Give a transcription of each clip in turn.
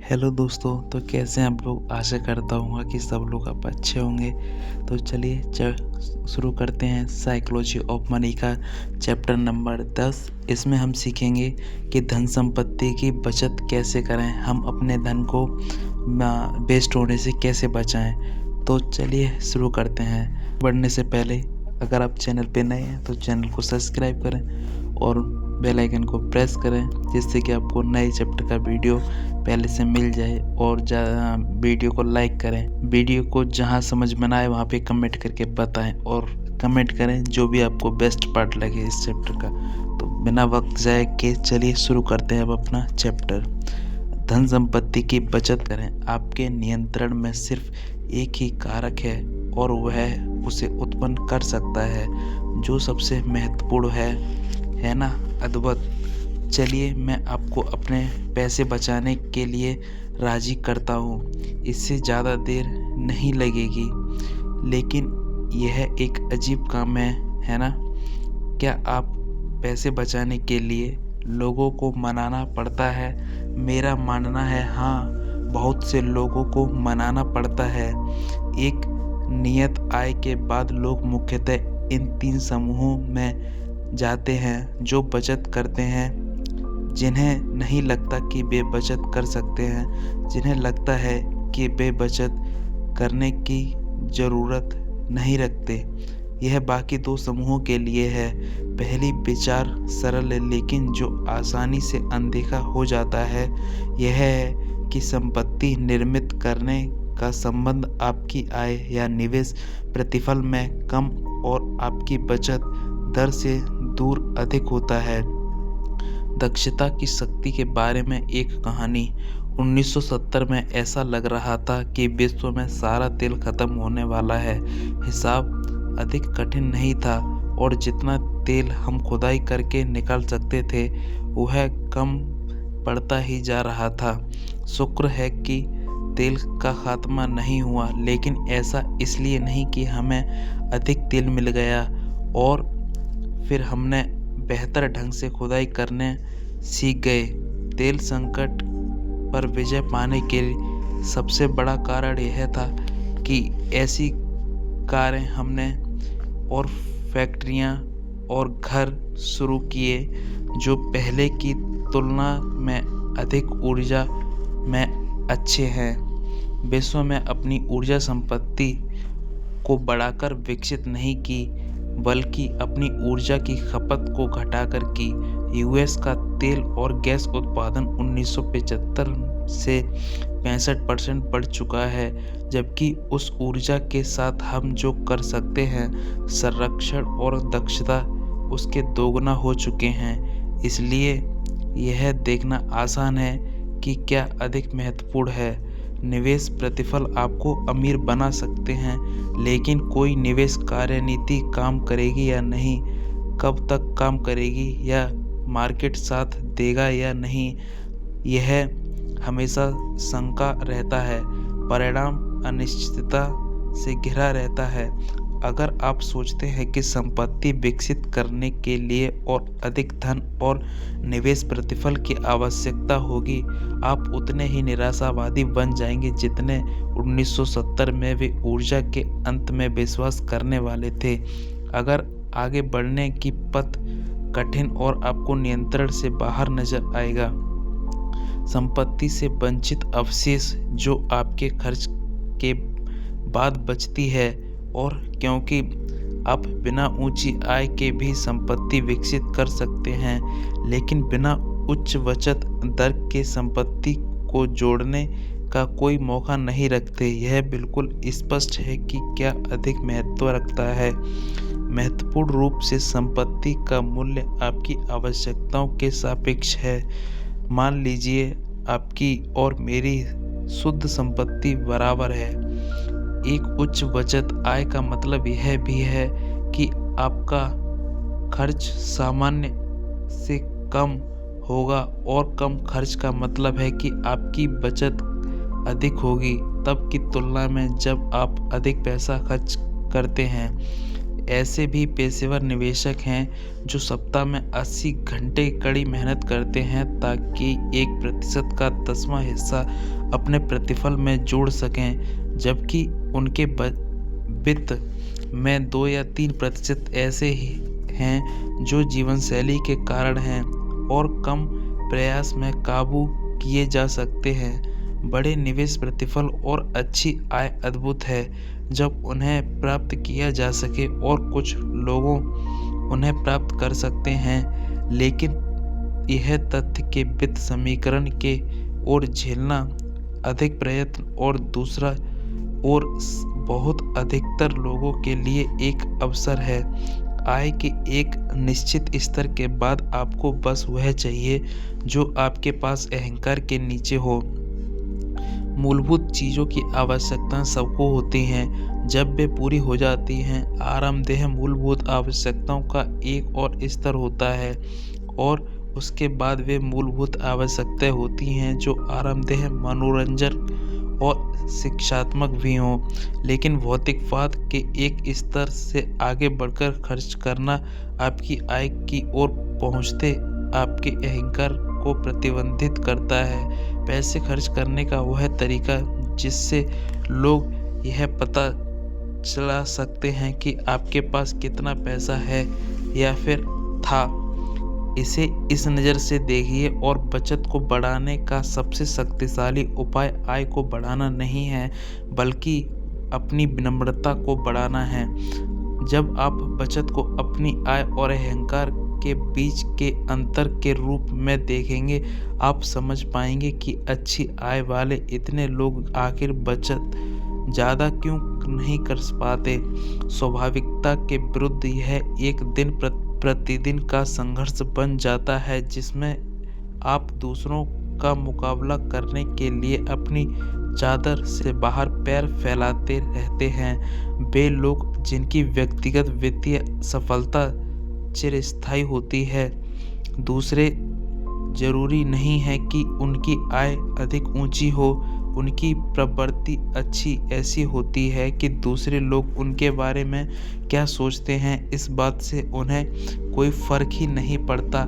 Hello दोस्तों, तो कैसे हैं आप लोग। आशा करता हूँ कि सब लोग आप अच्छे होंगे। तो चलिए शुरू करते हैं साइकोलॉजी ऑफ मनी का चैप्टर नंबर 10। इसमें हम सीखेंगे कि धन संपत्ति की बचत कैसे करें, हम अपने धन को वेस्ट होने से कैसे बचाएं। तो चलिए शुरू करते हैं। बढ़ने से पहले अगर आप चैनल पे नए हैं तो चैनल को सब्सक्राइब करें और बेल आइकन को प्रेस करें, जिससे कि आपको नए चैप्टर का वीडियो पहले से मिल जाए। और वीडियो को लाइक करें। वीडियो को जहां समझ में ना आए वहां पे कमेंट करके बताएं और कमेंट करें जो भी आपको बेस्ट पार्ट लगे इस चैप्टर का। तो बिना वक्त जाए के चलिए शुरू करते हैं अब अपना चैप्टर। धन संपत्ति की बचत करें। आपके नियंत्रण में सिर्फ एक ही कारक है और वह उसे उत्पन्न कर सकता है, जो सबसे महत्वपूर्ण है ना अद्भुत। चलिए मैं आपको अपने पैसे बचाने के लिए राजी करता हूँ। इससे ज़्यादा देर नहीं लगेगी, लेकिन यह एक अजीब काम है ना। क्या आप पैसे बचाने के लिए लोगों को मनाना पड़ता है? मेरा मानना है हाँ, बहुत से लोगों को मनाना पड़ता है। एक नियत आय के बाद लोग मुख्यतः इन 3 समूहों में जाते हैं। जो बचत करते हैं, जिन्हें नहीं लगता कि वे बचत कर सकते हैं, जिन्हें लगता है कि वे बचत करने की ज़रूरत नहीं रखते। यह बाकी 2 समूहों के लिए है। पहली विचार सरल है, लेकिन जो आसानी से अनदेखा हो जाता है यह है कि संपत्ति निर्मित करने का संबंध आपकी आय या निवेश प्रतिफल में कम और आपकी बचत दर से दूर अधिक होता है। दक्षता की शक्ति के बारे में एक कहानी। 1970 में ऐसा लग रहा था कि विश्व में सारा तेल खत्म होने वाला है। हिसाब अधिक कठिन नहीं था और जितना तेल हम खुदाई करके निकाल सकते थे वह कम पड़ता ही जा रहा था। शुक्र है कि तेल का खात्मा नहीं हुआ, लेकिन ऐसा इसलिए नहीं कि हमें अधिक तेल मिल गया और फिर हमने बेहतर ढंग से खुदाई करने सीख गए। तेल संकट पर विजय पाने के सबसे बड़ा कारण यह था कि ऐसी कारें हमने और फैक्ट्रियां और घर शुरू किए जो पहले की तुलना में अधिक ऊर्जा में अच्छे हैं। विश्व में अपनी ऊर्जा संपत्ति को बढ़ाकर विकसित नहीं की, बल्कि अपनी ऊर्जा की खपत को घटाकर की। यूएस का तेल और गैस उत्पादन 1975 से 65% बढ़ चुका है, जबकि उस ऊर्जा के साथ हम जो कर सकते हैं संरक्षण और दक्षता उसके दोगुना हो चुके हैं। इसलिए यह देखना आसान है कि क्या अधिक महत्वपूर्ण है। निवेश प्रतिफल आपको अमीर बना सकते हैं, लेकिन कोई निवेश कार्यनीति काम करेगी या नहीं, कब तक काम करेगी या मार्केट साथ देगा या नहीं, यह हमेशा शंका रहता है। परिणाम अनिश्चितता से घिरा रहता है। अगर आप सोचते हैं कि संपत्ति विकसित करने के लिए और अधिक धन और निवेश प्रतिफल की आवश्यकता होगी, आप उतने ही निराशावादी बन जाएंगे जितने 1970 में वे ऊर्जा के अंत में विश्वास करने वाले थे। अगर आगे बढ़ने की पथ कठिन और आपको नियंत्रण से बाहर नजर आएगा, संपत्ति से वंचित अवशेष जो आपके खर्च के बाद बचती है, और क्योंकि आप बिना ऊंची आय के भी संपत्ति विकसित कर सकते हैं, लेकिन बिना उच्च बचत दर के संपत्ति को जोड़ने का कोई मौका नहीं रखते। यह बिल्कुल स्पष्ट है कि क्या अधिक महत्व रखता है। महत्वपूर्ण रूप से संपत्ति का मूल्य आपकी आवश्यकताओं के सापेक्ष है। मान लीजिए आपकी और मेरी शुद्ध संपत्ति बराबर है। एक उच्च बचत आय का मतलब यह भी है कि आपका खर्च सामान्य से कम होगा, और कम खर्च का मतलब है कि आपकी बचत अधिक होगी तब की तुलना में जब आप अधिक पैसा खर्च करते हैं। ऐसे भी पेशेवर निवेशक हैं जो सप्ताह में 80 घंटे कड़ी मेहनत करते हैं ताकि 1% का 10वां हिस्सा अपने प्रतिफल में जोड़ सकें, जबकि उनके वित्त में 2 या 3% ऐसे ही हैं जो जीवनशैली के कारण हैं और कम प्रयास में काबू किए जा सकते हैं। बड़े निवेश प्रतिफल और अच्छी आय अद्भुत है जब उन्हें प्राप्त किया जा सके, और कुछ लोगों उन्हें प्राप्त कर सकते हैं, लेकिन यह तथ्य के वित्त समीकरण के ओर झेलना अधिक प्रयत्न और दूसरा और बहुत अधिकतर लोगों के लिए एक अवसर है। आय के एक निश्चित स्तर के बाद आपको बस वह चाहिए जो आपके पास अहंकार के नीचे हो। मूलभूत चीज़ों की आवश्यकता सबको होती हैं। जब वे पूरी हो जाती हैं, आरामदेह मूलभूत आवश्यकताओं का एक और स्तर होता है, और उसके बाद वे मूलभूत आवश्यकताएं होती हैं जो आरामदेह, मनोरंजन और शिक्षात्मक भी हों। लेकिन भौतिकवाद के एक स्तर से आगे बढ़कर खर्च करना आपकी आय की ओर पहुँचते आपके अहंकार को प्रतिबंधित करता है। पैसे खर्च करने का वह तरीका जिससे लोग यह पता चला सकते हैं कि आपके पास कितना पैसा है या फिर था, इसे इस नज़र से देखिए। और बचत को बढ़ाने का सबसे शक्तिशाली उपाय आय को बढ़ाना नहीं है, बल्कि अपनी विनम्रता को बढ़ाना है। जब आप बचत को अपनी आय और अहंकार के बीच के अंतर के रूप में देखेंगे, आप समझ पाएंगे कि अच्छी आय वाले इतने लोग आखिर बचत ज़्यादा क्यों नहीं कर पाते। स्वाभाविकता के विरुद्ध यह एक दिन प्रतिदिन का संघर्ष बन जाता है जिसमें आप दूसरों का मुकाबला करने के लिए अपनी चादर से बाहर पैर फैलाते रहते हैं। वे लोग जिनकी व्यक्तिगत वित्तीय सफलता चिरस्थायी होती है, दूसरे जरूरी नहीं है कि उनकी आय अधिक ऊंची हो, उनकी प्रवृत्ति अच्छी ऐसी होती है कि दूसरे लोग उनके बारे में क्या सोचते हैं इस बात से उन्हें कोई फर्क ही नहीं पड़ता।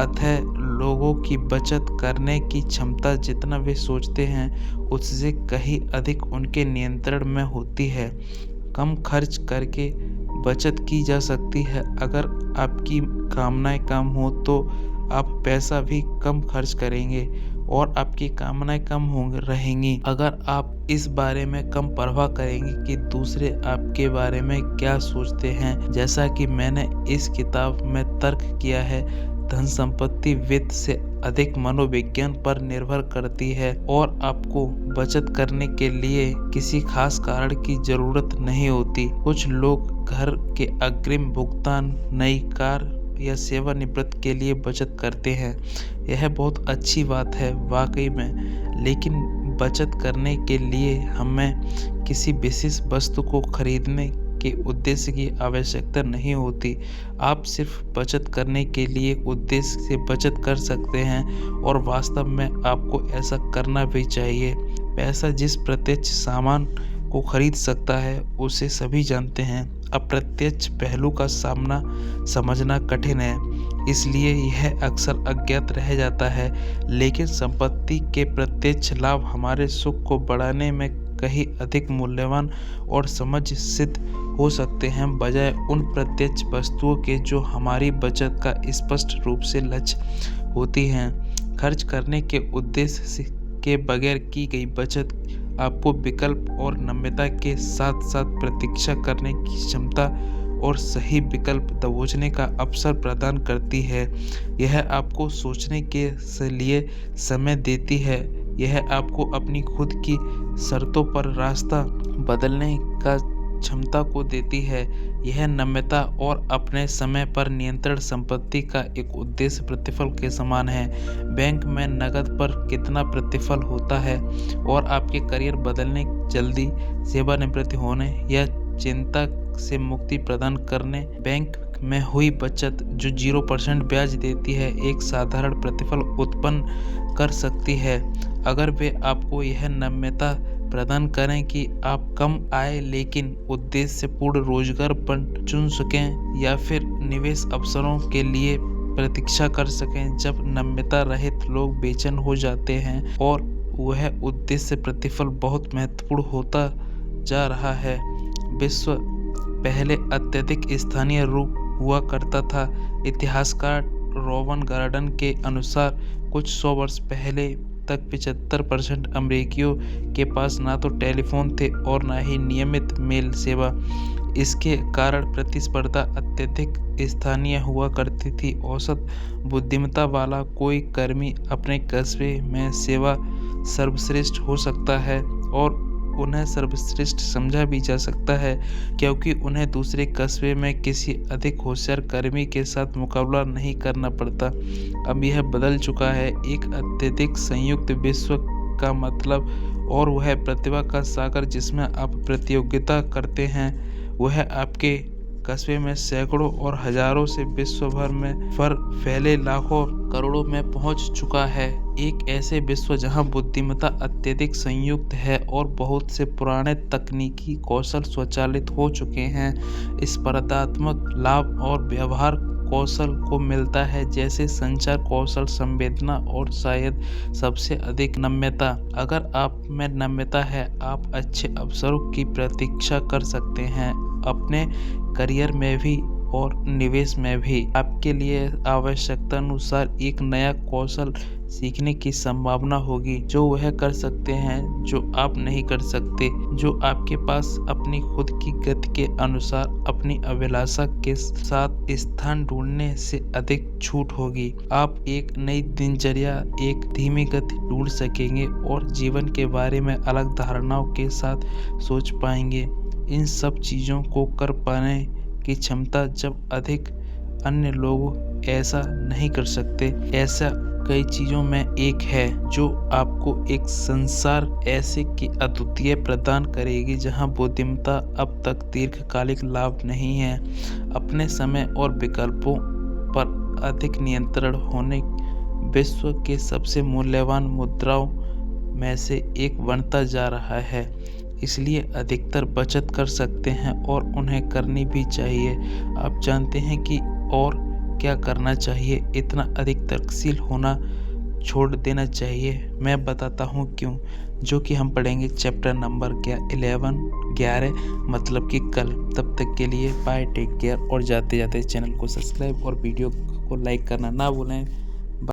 अतः लोगों की बचत करने की क्षमता जितना वे सोचते हैं उससे कहीं अधिक उनके नियंत्रण में होती है। कम खर्च करके बचत की जा सकती है। अगर आपकी कामनाएं कम हो तो आप पैसा भी कम खर्च करेंगे और आपकी कामनाएं कम हो रहेंगी। अगर आप इस बारे में कम परवाह करेंगे कि दूसरे आपके बारे में क्या सोचते हैं, जैसा कि मैंने इस किताब में तर्क किया है, धन संपत्ति वित्त से अधिक मनोविज्ञान पर निर्भर करती है और आपको बचत करने के लिए किसी खास कारण की जरूरत नहीं होती। कुछ लोग घर के अग्रिम भुगतान, नई कार या सेवानिवृत्ति के लिए बचत करते हैं। यह बहुत अच्छी बात है वाकई में, लेकिन बचत करने के लिए हमें किसी विशेष वस्तु को खरीदने के उद्देश्य की आवश्यकता नहीं होती। आप सिर्फ बचत करने के लिए उद्देश्य से बचत कर सकते हैं और वास्तव में आपको ऐसा करना भी चाहिए। पैसा जिस प्रत्यक्ष सामान को खरीद सकता है उसे सभी जानते हैं। अप्रत्यक्ष पहलू का सामना समझना कठिन है, इसलिए यह अक्सर अज्ञात रह जाता है। लेकिन संपत्ति के प्रत्यक्ष लाभ हमारे सुख को बढ़ाने में कहीं अधिक मूल्यवान और समझ सिद्ध हो सकते हैं, बजाय उन प्रत्यक्ष वस्तुओं के जो हमारी बचत का स्पष्ट रूप से लक्ष्य होती हैं। खर्च करने के उद्देश्य के बगैर की गई बचत आपको विकल्प और नम्रता के साथ साथ प्रतीक्षा करने की क्षमता और सही विकल्प दबोचने का अवसर प्रदान करती है। यह आपको सोचने के लिए समय देती है। यह आपको अपनी खुद की शर्तों पर रास्ता बदलने का क्षमता को देती है। यह नम्रता और अपने समय पर नियंत्रण संपत्ति का एक उद्देश्य प्रतिफल के समान है। बैंक में नकद पर कितना प्रतिफल होता है और आपके करियर बदलने, जल्दी सेवानिवृत्त होने या चिंता से मुक्ति प्रदान करने बैंक में हुई बचत जो 0% ब्याज देती है एक साधारण प्रतिफल उत्पन्न कर सकती है। अगर वे आपको यह नम्रता प्रदान करें कि आप कम आय लेकिन उद्देश्यपूर्ण रोजगार पर चुन सकें या फिर निवेश अवसरों के लिए प्रतीक्षा कर सकें। जब नम्यता रहित लोग बेचैन हो जाते हैं और वह उद्देश्य प्रतिफल बहुत महत्वपूर्ण होता जा रहा है। विश्व पहले अत्यधिक स्थानीय रूप हुआ करता था। इतिहासकार रोवन गार्डन के अनुसार कुछ 100 वर्ष पहले तक 75% अमेरिकियों के पास ना तो टेलीफोन थे और ना ही नियमित मेल सेवा। इसके कारण प्रतिस्पर्धा अत्यधिक स्थानीय हुआ करती थी। औसत बुद्धिमत्ता वाला कोई कर्मी अपने कस्बे में सेवा सर्वश्रेष्ठ हो सकता है और उन्हें सर्वश्रेष्ठ समझा भी जा सकता है क्योंकि उन्हें दूसरे कस्बे में किसी अधिक होशियार कर्मी के साथ मुकाबला नहीं करना पड़ता। अब यह बदल चुका है। एक अत्यधिक संयुक्त विश्व का मतलब और वह प्रतिभा का सागर जिसमें आप प्रतियोगिता करते हैं वह आपके कस्बे में सैकड़ों और हजारों से विश्व भर में फैले लाखों करोड़ों में पहुंच चुका है। एक ऐसे विश्व जहां बुद्धिमत्ता अत्यधिक संयुक्त है और बहुत से पुराने तकनीकी कौशल स्वचालित हो चुके हैं। स्पर्धात्मक लाभ और व्यवहार कौशल को मिलता है जैसे संचार कौशल, संवेदना और शायद सबसे अधिक नम्यता। अगर आप में नम्यता है आप अच्छे अवसरों की प्रतीक्षा कर सकते हैं अपने करियर में भी और निवेश में भी। आपके लिए आवश्यकता अनुसार एक नया कौशल सीखने की संभावना होगी जो वह कर सकते हैं जो आप नहीं कर सकते, जो आपके पास अपनी खुद की गति के अनुसार अपनी अभिलाषा के साथ स्थान ढूंढने से अधिक छूट होगी। आप एक नई दिनचर्या, एक धीमी गति ढूंढ सकेंगे और जीवन के बारे में अलग धारणाओं के साथ सोच पाएंगे। इन सब चीज़ों को कर पाने की क्षमता जब अधिक अन्य लोग ऐसा नहीं कर सकते। ऐसा कई चीज़ों में एक है जो आपको एक संसार ऐसे की अद्वितीय प्रदान करेगी जहां बुद्धिमत्ता अब तक दीर्घकालिक लाभ नहीं है। अपने समय और विकल्पों पर अधिक नियंत्रण होने विश्व के सबसे मूल्यवान मुद्राओं में से एक बनता जा रहा है। इसलिए अधिकतर बचत कर सकते हैं और उन्हें करनी भी चाहिए। आप जानते हैं कि और क्या करना चाहिए। इतना अधिक तर्कशील होना छोड़ देना चाहिए। मैं बताता हूँ क्यों, जो कि हम पढ़ेंगे चैप्टर नंबर 11 मतलब कि कल। तब तक के लिए बाय, टेक केयर और जाते जाते चैनल को सब्सक्राइब और वीडियो को लाइक करना ना भूलें।